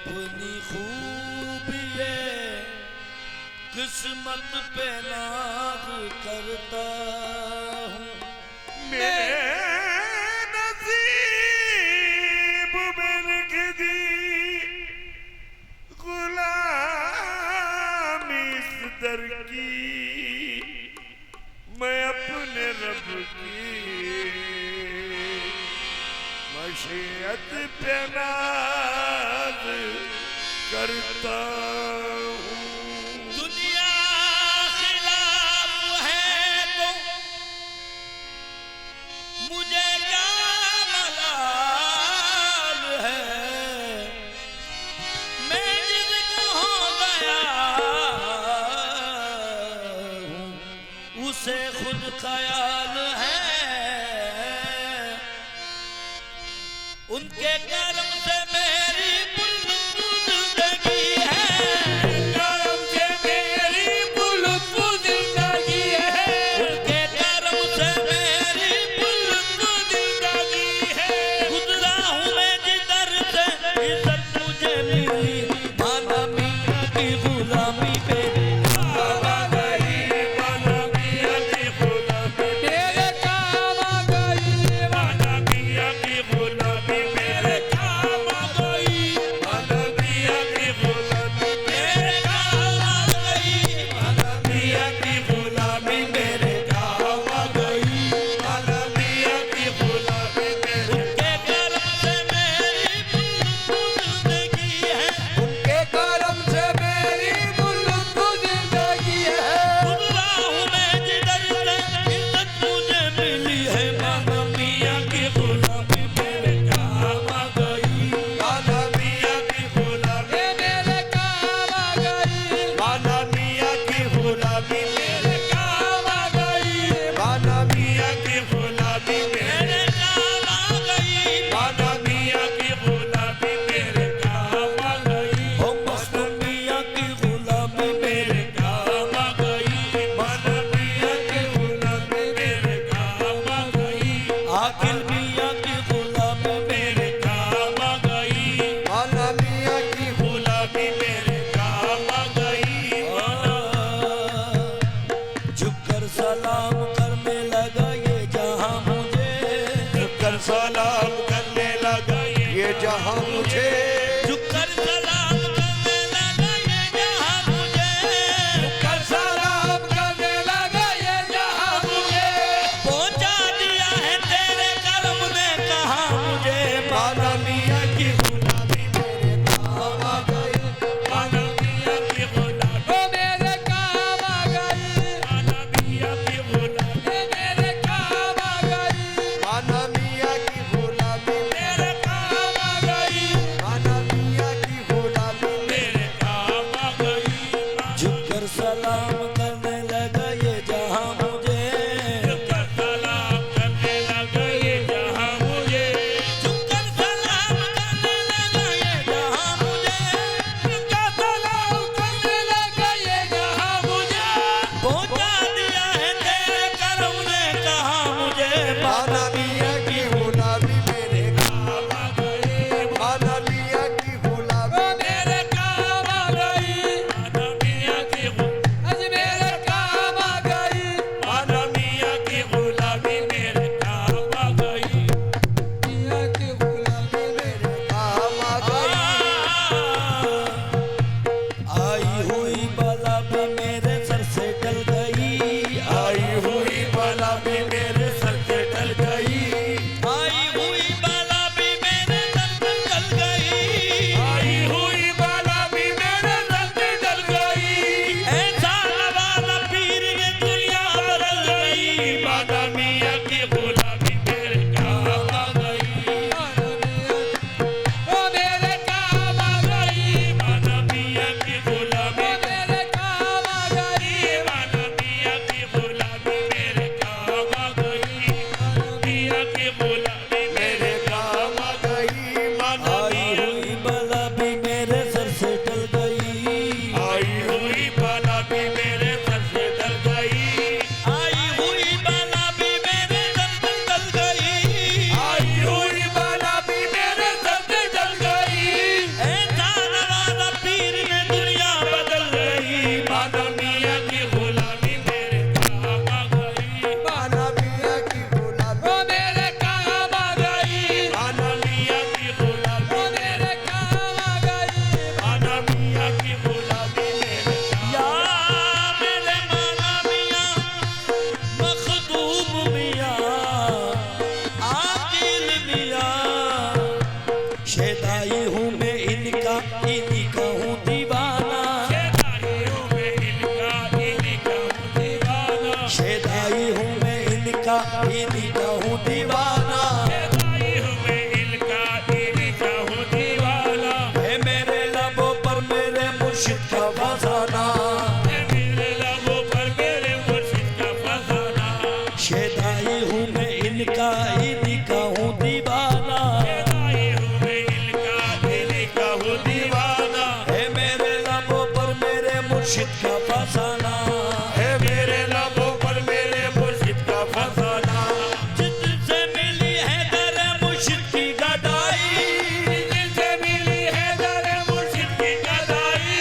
अपनी खूबिए किस्मत पे नाज करता हूँ। मेरे नसीब में लिख दी गुलामी इस दर की, मैं अपने रब की मशीयत पे नाज करता हूँ। दुनिया खिलाफ है तो मुझे क्या मलाल है, मैं जिसका हो गया हूँ उसे खुद ख्याल है। उनके कर्म से मेरी जिंदगी है, कर्म से मेरी जिंदगी है, उनके कर्म से मेरी जिंदगी है। गुजरा हूँ मैं जिधर से इज्जत मुझे मिली, माना मियाँ की गुलामी पे माना गई, माना मियाँ की गुलामी मेरे काम आ गई, माना मियाँ की गुलामी मेरे काम आ गई, माना मियाँ की गुलामी मेरे काम आ गई, माना मियाँ की गुलामी मेरे काम आ गई, माना मियाँ की गुलामी मेरे। उनके कर्म से मेरी जिंदगी है, उनके कर्म से मेरी जिंदगी है। गुजरा हूँ मैं जिधर से इज्जत मुझे मिली है, माना मियाँ की गुलामी मेरे काम आ गई, माना मियाँ की गुलामी मेरे काम आ गई, माना मियाँ की गुलामी मेरे काम आ गई, माना मियाँ की गुलामी मेरे काम आ गई। माना मियाँ की गुलामी मेरे काम आ गई, हो मस्त मियाँ की गुलामी मेरे काम आ गई, माना मियाँ की गुलामी मेरे काम आ गई, आकिल मियाँ की गुलामी मेरे काम आ गई, माना मियाँ की गुलामी मेरे काम आ गई। झुककर सलाम करने लगा ये जहां मुझे, झुककर सलाम करने लगा ये जहां मुझे, झुककर सलाम करने लगा ये जहां मुझे, झुककर सलाम करने लगा ये जहां मुझे, पहुंचा दिया है तेरे कर्म ने कहा मुझे, माना मियाँ की गुलामी मेरे काम आ गई, माना मियाँ की गुलामी मेरे काम आ गई, माना मियाँ की गुलामी मेरे काम आ गई, माना मियाँ की गुलामी मेरे काम आ गई, माना शेदाई हूँ मैं इनका, इन्हीं का हूँ दीवाना। शेदाई हूँ मैं इनका, इन्हीं का हूँ दीवाना। शेदाई हूँ मैं इनका, इन्हीं का हूँ दीवाना। शेदाई हूँ मैं इनका, इन्हीं का हूँ दीवाना। है मेरे लबों पर मेरे मुर्शिद का फसाना। है मेरे लबों पर मेरे मुर्शिद का फसाना। शेदाई हूँ मैं इनका, इन्हीं का हूँ दीवाना। शेदाई हूँ मैं इनका, इन्हीं का हूँ दीवाना। है मेरे लबों पर मेरे मुर्शिद का फसाना। है मेरे लबों पर मेरे मुर्शिद का फसाना। जिस दिल से मिली है दर मुर्शिद की गदाई, दिल से मिली है दर मुर्शिद की गदाई।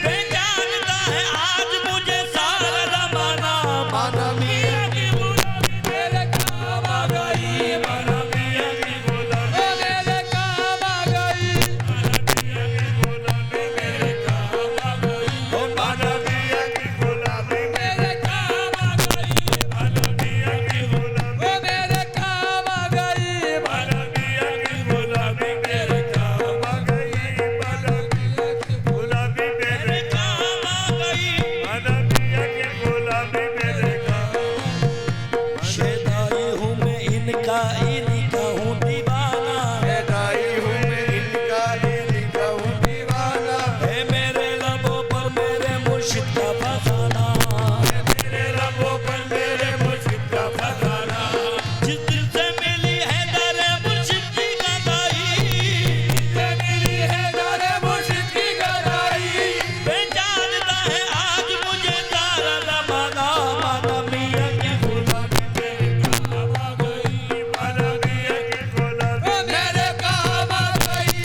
बेजानता है आज मुझे सारा ज़माना। माना मियां की गुलामी मेरे काम आ गई। माना मियां की गुलामी मेरे काम आ गई। माना मियां की गुलामी मेरे काम आ गई। ओ माना मियां की गुलामी मेरे काम आ गई। माना मियां की गुलामी मेरे काम आ गई। माना मियां की गुलामी मेरे काम आ गई। माना मियां की गुलामी मेरे काम आ गई। माना मियां की गुलामी मेरे काम। शेदाई हूँ मैं इनका, इन्हीं का हूँ दीवाना। शेदाई हूँ मैं इनका, इन्हीं का हूँ दीवाना। है मेरे लबों पर मेरे मुर्शिद का फसाना। मेरे लबों पर मेरे मुर्शिद का फसाना। जिस दिल से मिली है दर मुर्शिद की गदाई, जिससे मिली है दर मुर्शिद की गदाई। बेजानता है आज मुझे सारा ज़माना। माना मियां की गुलामी मेरे काम आ गई। माना मियां की गुलामी मेरे काम आ गई।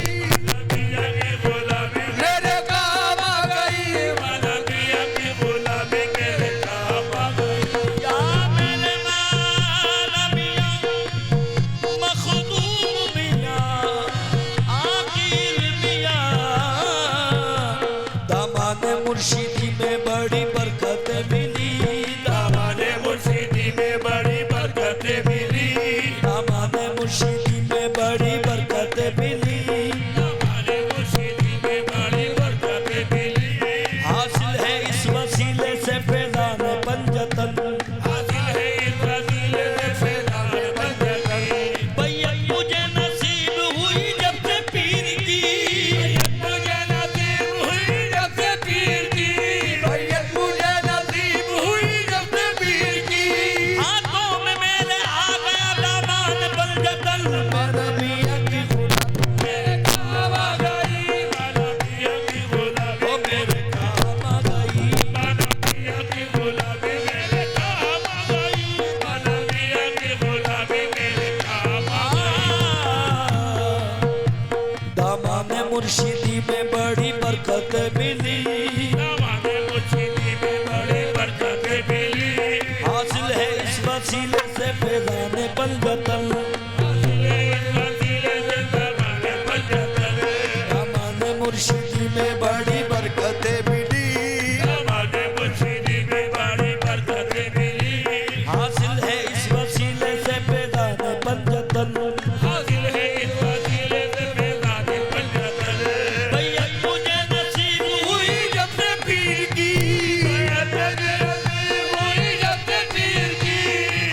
मियां की गुलामी मेरे काम आ गई। माना मियां की गुलामी मेरे काम आ गई। या मेरे माना मियां, मखदूम मियां, आकिल मियां, दामाने मुर्शिदी में बड़ी बरकत मिली। दामाने मुर्शिदी में बड़ी बरकत मिली। दामाने मुर्शिदी में बड़ी बरकत मिली। दामाने मुर्शिदी में बड़ी बरकत मिली। हासिल है इस वसीले से फैज़ान पंजतन। हासिल है इस वसीले से फैज़ान पंजतन। बैयत मुझे नसीब हुई जब से पीर की। मुझे नसीब हुई जब से पीर की। बैयत मुझे नसीब हुई जब से पीर की। हाथों में मेरे आ गया दामान पंजतन। माना मियां की गुलामी मेरे काम आ गई। माना मियां की गुलामी ओ मेरे काम आ गई। माना मियां की गुलामी मेरे काम आ गई। माना मियां की गुलामी मेरे काम आ गई। दामाने मुर्शिदी में बड़ी बरकत मिली। दामाने मुर्शिदी में बड़ी बरकत मिली। हासिल है इस वसीले से फैज़ान पंजतन। हासिल है इस वसीले से दामाने पंजतन। दामाने मुर्शिदी में बड़ी बरकत मिली। दामाने मुर्शिदी में बड़ी बरकत मिली। हासिल है इस वसीले से फैज़ान पंजतन। हासिल है इस वसीले से फैज़ान पंजतन। बैयत मुझे नसीब हुई जब से पीर की। बैयत मुझे नसीब हुई जब से पीर की।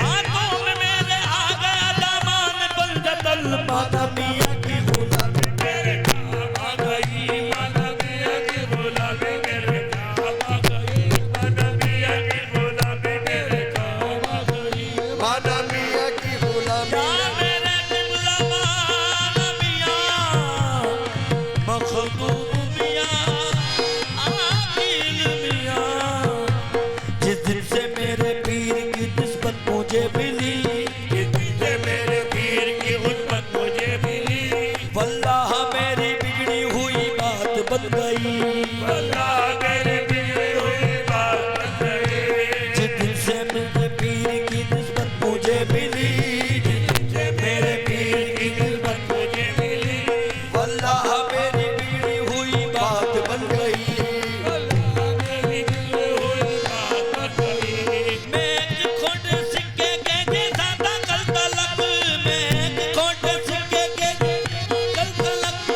हाथों में मेरे आ गया दामान पंजतन। माना मियां की गुलामी मेरे काम आ गई। माना मियां की गुलामी मेरे काम आ गई। माना मियां की गुलामी मेरे काम आ गई। माना मियां की गुलामी या मेरे क़िबला माना मियां, मखदूम मियां, आकिल मियां, जिस दिन से मेरे पीर की निस्बत मुझे मिली। से मेरे पीर की हुस्मत मुझे मिली। वल्लाह मेरी बिगड़ी हुई बात बन गई। अल्लाह मेरे बिगड़ी हुई बात बन गई। जिस दिन से मेरे पीर की निस्बत मुझे मिली। से मेरे पीर की निस्बत मुझे मिली। वल्लाह मेरी बिगड़ी हुई बात बन गई। अल्लाह मेरी बिगड़ी हुई बात बन गई। मैं एक खोटे सिक्के के जैसा था कल तलक। मैं एक खोटे सिक्के के कल तलक।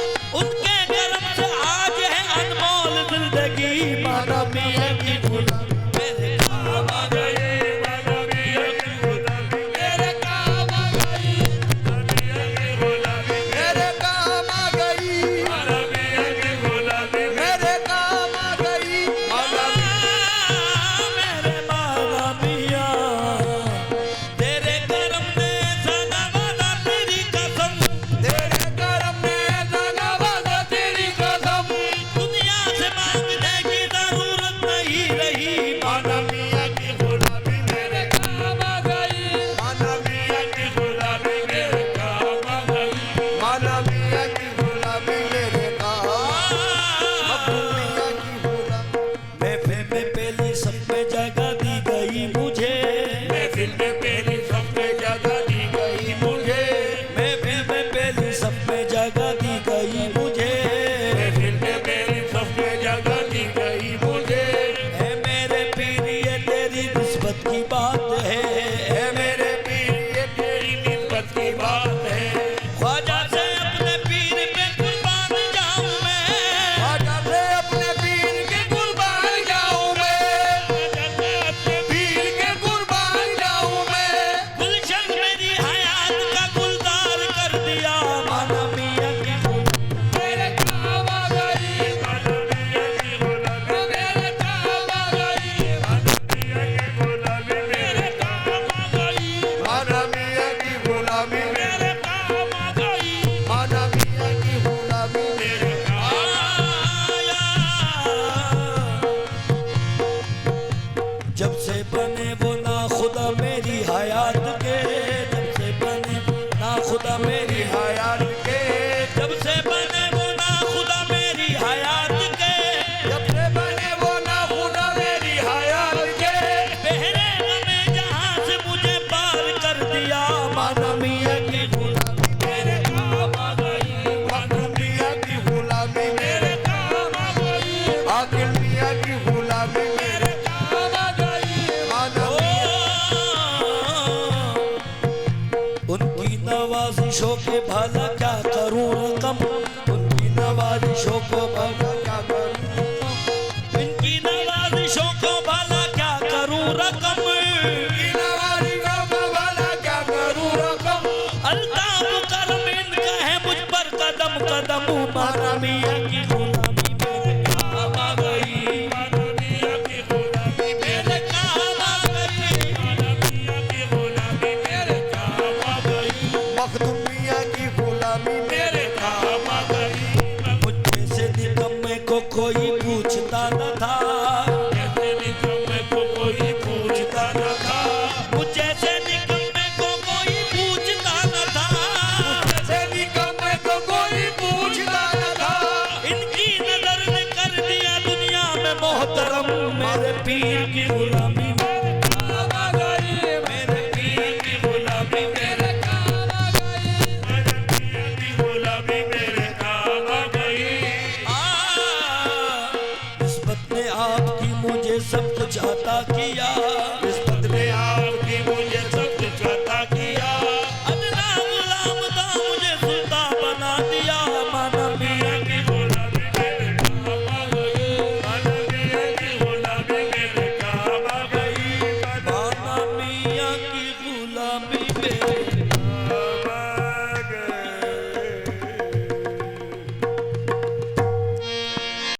कदम कदम माना मियाँ की गुलामी मेरे काम आ गई। माना मियाँ की गुलामी मेरे काम आ गई। माना मियाँ की गुलामी मेरे काम आ गई। मखदूम मियाँ की गुलामी मेरे काम आ गई। मुझे से निकम्मे को कोई पूछता न था, ऐसे निकम्मे को कोई पूछता न था। मुझे से निकम्मे को कोई पूछता न था। ऐसे निकम्मे को कोई पूछता न था। इनकी नजर ने कर दिया दुनिया में मोहतरम, मेरे पीर की गुलामी